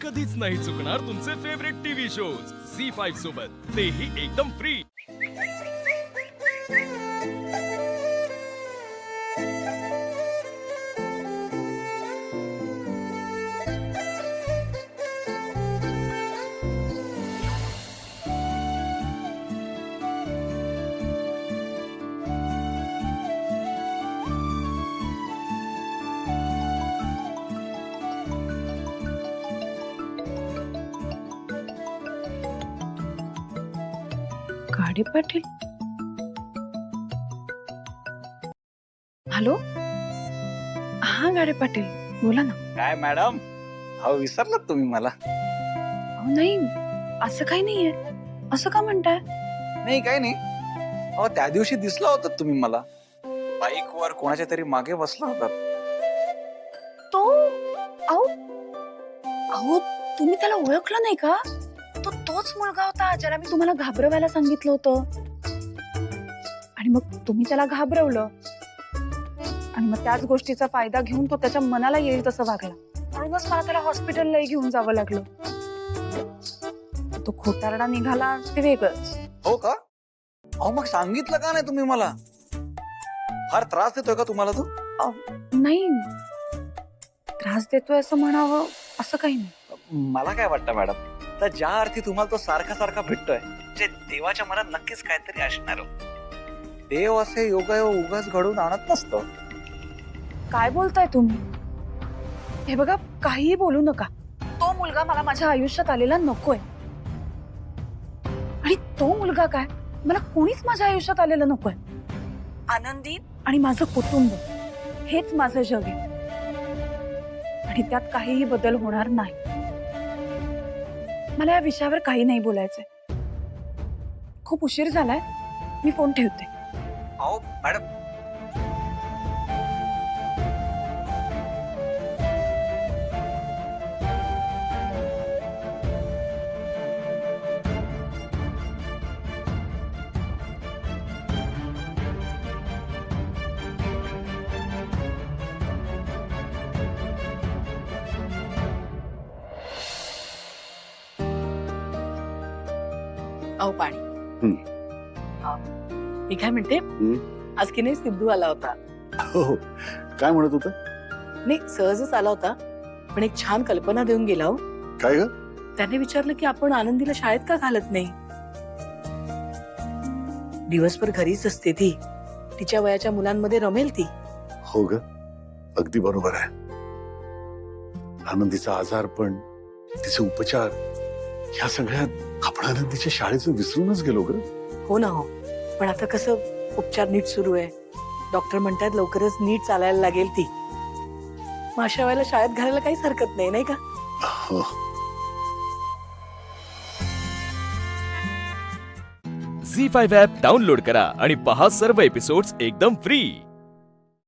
कधीच नाही चुकणार तुमचे फेवरेट टीव्ही शोज झी5 सोबत, तेही एकदम फ्री। गाडे पाटील, हॅलो, हा गाडे पाटील बोला ना। काय मॅडम, अहो विसरलात तुम्ही मला? अहो नाही, असं काही नाहीये, असं का म्हणताय? नाही काही नाही, अहो त्या दिवशी दिसला होता तुम्ही मला, बाईक वर कोणाच्या तरी मागे बसला होता। तो अहो अहो तुम्ही त्याला ओळखलं नाही का? तो तोच मुलगा होता ज्याला मी तुम्हाला घाबरवायला सांगितलं होतं, आणि मग तुम्ही त्याला घाबरवलं आणि मग त्याच गोष्टीचा फायदा घेऊन तो त्याच्या मनाला येईल तसं वागला, म्हणूनच मला त्याला हॉस्पिटललाही घेऊन जावं लागलं। तो खोटारडा निघाला ते वेगळंच। हो का? अहो मग सांगितलं का नाही तुम्ही मला? फार त्रास देतोय का तुम्हाला तो? नाही, त्रास देतोय असं म्हणावं असं काही नाही। मला काय वाटतं मॅडम, तर ज्या अर्थी तुम्हाला तो सारखा सारखा भेटतोय, जे देवाच्या मनात नक्कीच काहीतरी असणार। देव असे योगायोग उगाच घडून आणत नसतो। काय बोलताय तुम्ही? हे बघा, काहीही बोलू नका, तो मुलगा मला माझ्या आयुष्यात आलेला नकोय, आणि तो मुलगा काय, मला कोणीच माझ्या आयुष्यात आलेलं नकोय। आनंदी आणि माझं कुटुंब हेच माझं जग आहे, आणि त्यात काहीही बदल होणार नाही। मला या विषयावर काही नाही बोलायचंय, खूप उशीर झालाय, मी फोन ठेवते। अहो मॅडम, अहो पाणी। मी काय म्हणते, आज की नाही सिद्धू आला होता। हो, काय म्हणत होता? नाही, सहजच आला होता, पण एक छान कल्पना देऊन गेला हो। काय ग? त्याने विचारलं की आपण आनंदीला शाळेत का घालत नाही? दिवसभर घरीच असते ती, तिच्या वयाच्या मुलांमध्ये रमेल ती। हो ग, अगदी बरोबर आहे। आनंदीचा आजारपण, तिचे उपचार, ह्या सगळ्यात आपण आनंदीच्या शाळेचं विसरूनच गेलो ग। हो ना हो, पण आता कसं उपचार नीट सुरू आहे, डॉक्टर म्हणतात लवकरच नीट चालायला लागेल ती, मग अशा वेळेला शाळेत घालायला काहीच हरकत नाही, नाही का? हो। झी5 ॲप डाउनलोड करा आणि पहा सर्व एपिसोड्स एकदम फ्री।